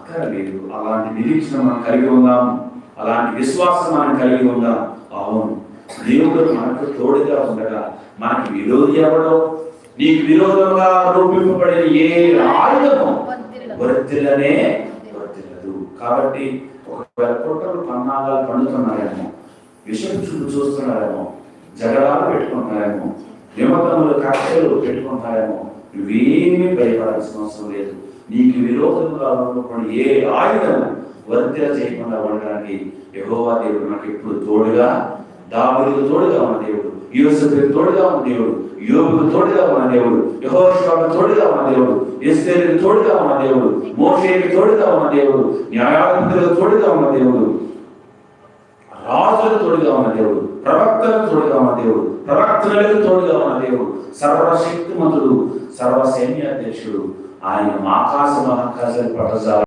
అక్కర్లేదు. అలాంటి నిరీక్షణ మనం కలిగి ఉందాం, అలాంటి విశ్వాసం మనం కలిగి ఉందాం. అవును, దేవుడు మనకు తోడుగా ఉండగా మనకి విరోధి ఎవడో, నీకు విరోధంగా రూపింపబడిన ఏ ఆయుధము వర్తిల్లనే వర్తిల్లదు. కాబట్టి ఒకవేళ కుట్రలు పన్నాగాలు పండుతున్నారేమో, విషయం చూస్తున్నారేమో, జగడాలు పెట్టుకుంటున్నారేమో, విమతములు కక్షలు పెట్టుకుంటున్నారేమో, నువ్వేమీ భయపడాల్సిన అవసరం లేదు. నీకు విరోధంగా ఉన్నప్పుడు ఏ ఆయుధం వర్తిల చేయకుండా ఉండడానికి యెహోవా దేవుడు మనకి ఎప్పుడు తోడుగా, దావీదుకు తోడుగా ఉన్న దేవుడు, యోసేపుకు తోడుగా ఉన్న దేవుడు, యోబుకు తోడుగా ఉన్న దేవుడు, యెహోషువకు తోడుగా ఉన్న దేవుడు, ఎస్తేరుకు తోడుగా ఉన్న దేవుడు, మోషేకి తోడుగా ఉన్న దేవుడు, న్యాయాధిపతులకు తోడుగా ఉన్న దేవుడు, రాజులకు తోడుగా ఉన్న దేవుడు, ప్రవక్తలకు తోడుగా ఉన్న దేవుడు, ప్రవక్తలకు తోడుగా ఉన్న దేవుడు, సర్వశక్తిమంతుడు, సర్వ సైన్యాధ్యక్షుడు. ఆయన ఆకాశ మహాకాశాలు పట్టజాల